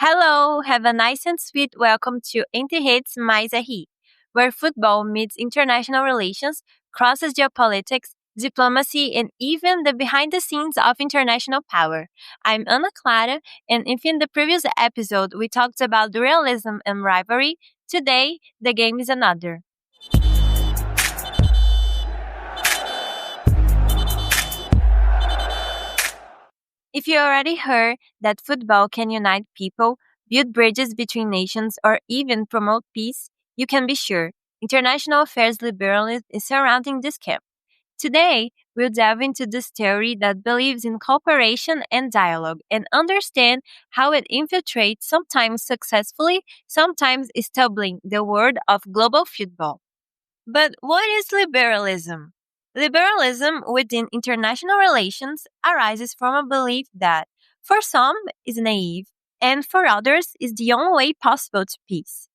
Hello, have a nice and sweet welcome to Entre Redes Mais Aí, where football meets international relations, crosses geopolitics, diplomacy, and even the behind the scenes of international power. I'm Ana Clara, and if in the previous episode we talked about realism and rivalry, today the game is another. If you already heard that football can unite people, build bridges between nations, or even promote peace, you can be sure international affairs liberalism is surrounding this camp. Today, we'll delve into this theory that believes in cooperation and dialogue and understand how it infiltrates, sometimes successfully, sometimes stumbling, the world of global football. But what is liberalism? Liberalism within international relations arises from a belief that, for some, is naive, and for others, is the only way possible to peace.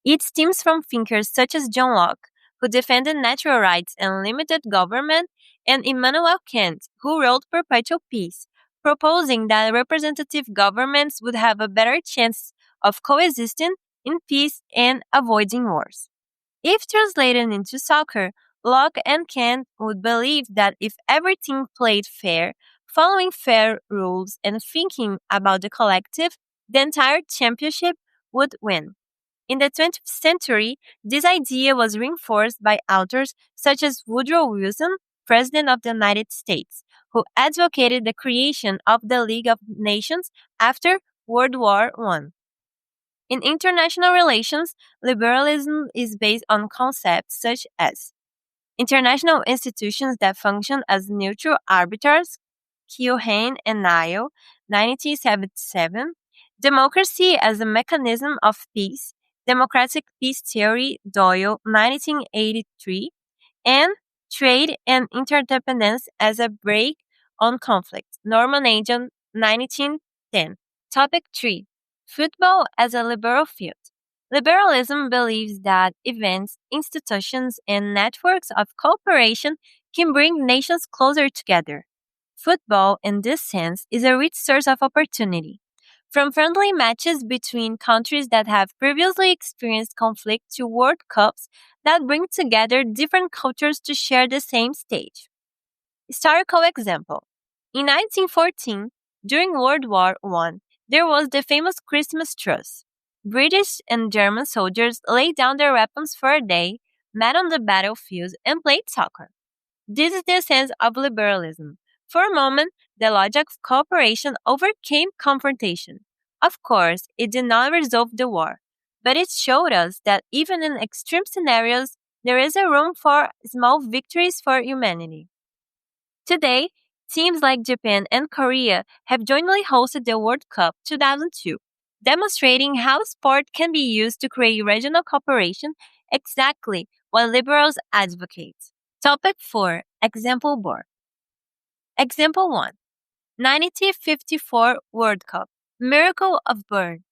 It stems from thinkers such as John Locke, who defended natural rights and limited government, and Immanuel Kant, who wrote Perpetual Peace, proposing that representative governments would have a better chance of coexisting in peace and avoiding wars. If translated into soccer, Locke and Kent would believe that if every team played fair, following fair rules and thinking about the collective, the entire championship would win. In the 20th century, this idea was reinforced by authors such as Woodrow Wilson, President of the United States, who advocated the creation of the League of Nations after World War I. In international relations, liberalism is based on concepts such as international institutions that function as neutral arbiters, Keohane and Nile, 1977, democracy as a mechanism of peace, democratic peace theory, Doyle, 1983, and trade and interdependence as a break on conflict, Norman Agent, 1910. Topic 3. Football as a liberal field. Liberalism believes that events, institutions, and networks of cooperation can bring nations closer together. Football, in this sense, is a rich source of opportunity. From friendly matches between countries that have previously experienced conflict to World Cups that bring together different cultures to share the same stage. Historical example. In 1914, during World War I, there was the famous Christmas truce. British and German soldiers laid down their weapons for a day, met on the battlefield, and played soccer. This is the essence of liberalism. For a moment, the logic of cooperation overcame confrontation. Of course, it did not resolve the war, but it showed us that even in extreme scenarios, there is a room for small victories for humanity. Today, teams like Japan and Korea have jointly hosted the World Cup 2002, demonstrating how sport can be used to create regional cooperation, exactly what liberals advocate. Topic 4. Example board. Example 1. 1954 World Cup. Miracle of Bern.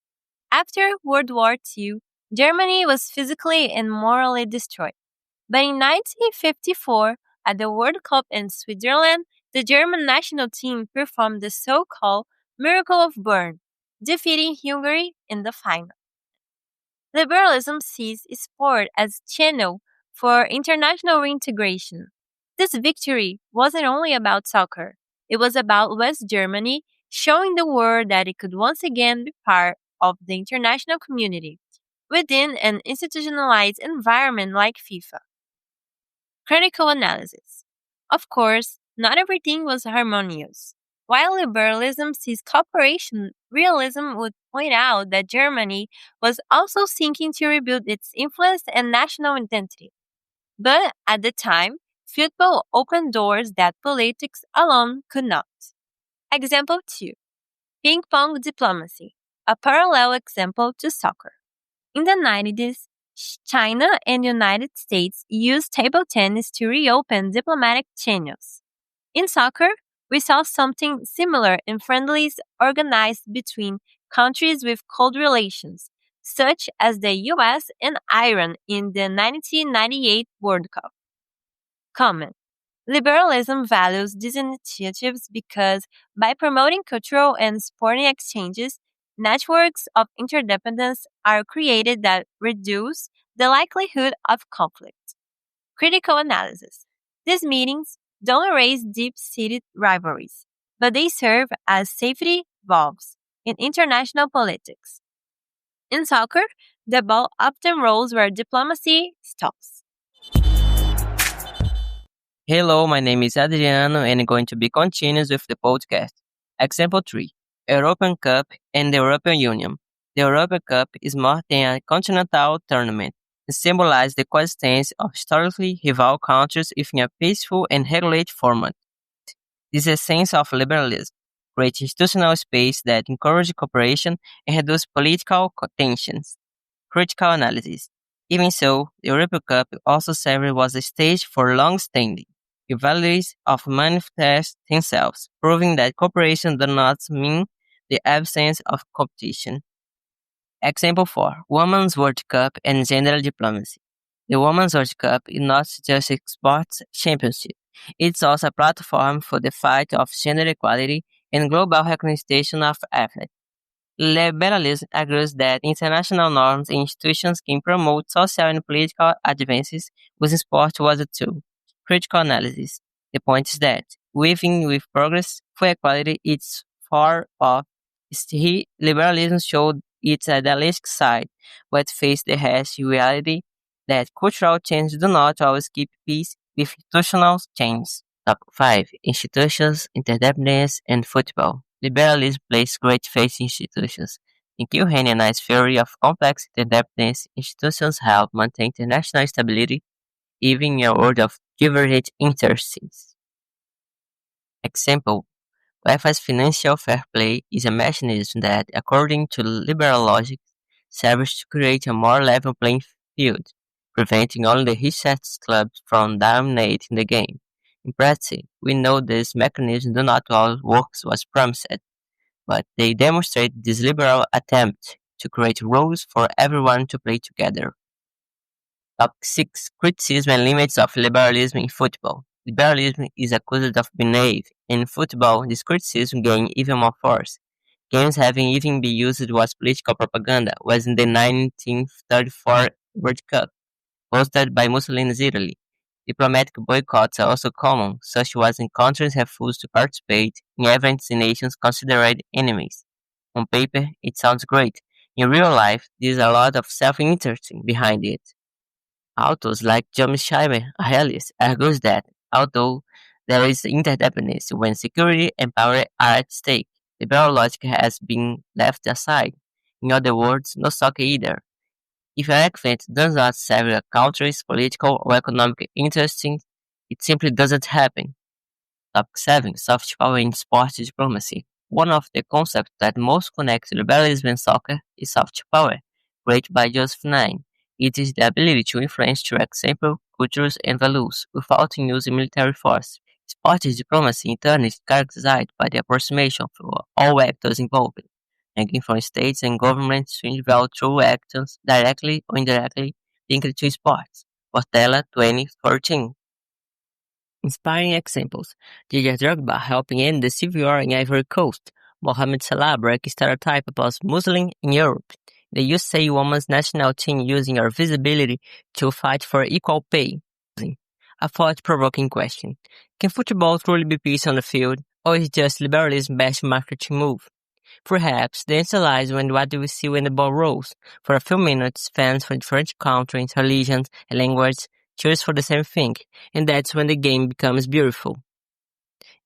After World War II, Germany was physically and morally destroyed. But in 1954, at the World Cup in Switzerland, the German national team performed the so-called Miracle of Bern, defeating Hungary in the final. Liberalism sees sport as channel for international reintegration. This victory wasn't only about soccer. It was about West Germany showing the world that it could once again be part of the international community within an institutionalized environment like FIFA. Critical analysis. Of course, not everything was harmonious. While liberalism sees cooperation, realism would point out that Germany was also seeking to rebuild its influence and national identity. But at the time, football opened doors that politics alone could not. Example 2. Ping pong diplomacy, a parallel example to soccer. In the 90s, China and United States used table tennis to reopen diplomatic channels. In soccer, we saw something similar in friendlies organized between countries with cold relations, such as the US and Iran in the 1998 World Cup. Comment. Liberalism values these initiatives because by promoting cultural and sporting exchanges, networks of interdependence are created that reduce the likelihood of conflict. Critical analysis. These meetings don't erase deep-seated rivalries, but they serve as safety valves in international politics. In soccer, the ball often rolls where diplomacy stops. Hello, my name is Adriano and I'm going to be continuous with the podcast. Example 3. European Cup and the European Union. The European Cup is more than a continental tournament. It symbolizes the coexistence of historically rival countries within a peaceful and regulated format. This is the essence of liberalism, create institutional space that encourages cooperation and reduce political tensions. Critical analysis. Even so, the European Cup also served as a stage for long-standing rivalries of manifest themselves, proving that cooperation does not mean the absence of competition. Example 4. Women's World Cup and Gender Diplomacy. The Women's World Cup is not just a sports championship, it's also a platform for the fight of gender equality and global recognition of athletes. Liberalism argues that international norms and institutions can promote social and political advances, with sport was a tool. Critical analysis. The point is that, even with progress for equality, it's far off. Still, liberalism showed its idealistic side, but faced the harsh reality that cultural change do not always keep pace with institutional change. Topic 5. Institutions, interdependence, and football. Liberalism places great faith in institutions. In Kilhane theory of complex interdependence, institutions help maintain international stability, even in a world of divergent interests. Example, UEFA's financial fair play is a mechanism that, according to liberal logic, serves to create a more level playing field, preventing only the richest clubs from dominating the game. In practice, we know these mechanisms do not always work as promised, but they demonstrate this liberal attempt to create rules for everyone to play together. Topic 6. Criticism and limits of liberalism in football. Liberalism is accused of being naive. In football, this criticism gained even more force. Games having even been used as political propaganda was in the 1934 World Cup, hosted by Mussolini's Italy. Diplomatic boycotts are also common, such as in countries refuse to participate in events in nations considered enemies. On paper, it sounds great. In real life, there is a lot of self-interest behind it. Authors like John Scheimer, a realist, argues that, although there is interdependence when security and power are at stake, liberal logic has been left aside. In other words, no soccer either. If an event does not serve a country's political or economic interests, it simply doesn't happen. Topic 7. Soft power in sports diplomacy. One of the concepts that most connects liberalism and soccer is soft power, created by Joseph Nye. It is the ability to influence through example, cultures, and values without using military force. Sports diplomacy in turn is characterized by the approximation of all actors involved, ranging from states and governments to individuals through actions directly or indirectly linked to sports. Portela 2014. Inspiring examples. Didier Drogba helping end the civil war in Ivory Coast. Mohamed Salah breaking stereotype about Muslim in Europe. The USA women's national team using our visibility to fight for equal pay. A thought-provoking question. Can football truly be peace on the field, or is just liberalism's best marketing move? Perhaps the answer lies when what do we see when the ball rolls. For a few minutes, fans from different countries, religions, and languages cheers for the same thing, and that's when the game becomes beautiful.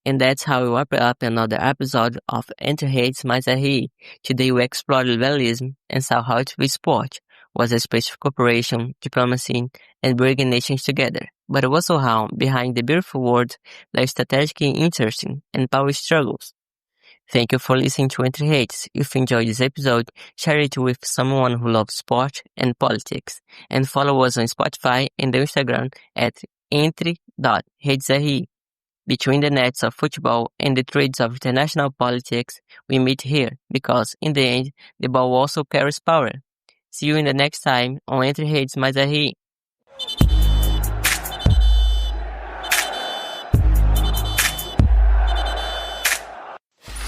And that's how we wrap up another episode of Entre Hates Mais Aí. Today we explored liberalism and saw how it with sport was a space for cooperation, diplomacy, and bringing nations together. But also how, behind the beautiful words, there strategic interest and power struggles. Thank you for listening to Entre Hates. If you enjoyed this episode, share it with someone who loves sport and politics. And follow us on Spotify and Instagram at entre.hatesai. Between the nets of football and the threads of international politics, we meet here because, in the end, the ball also carries power. See you in the next time on Entre Hates Mais Aí.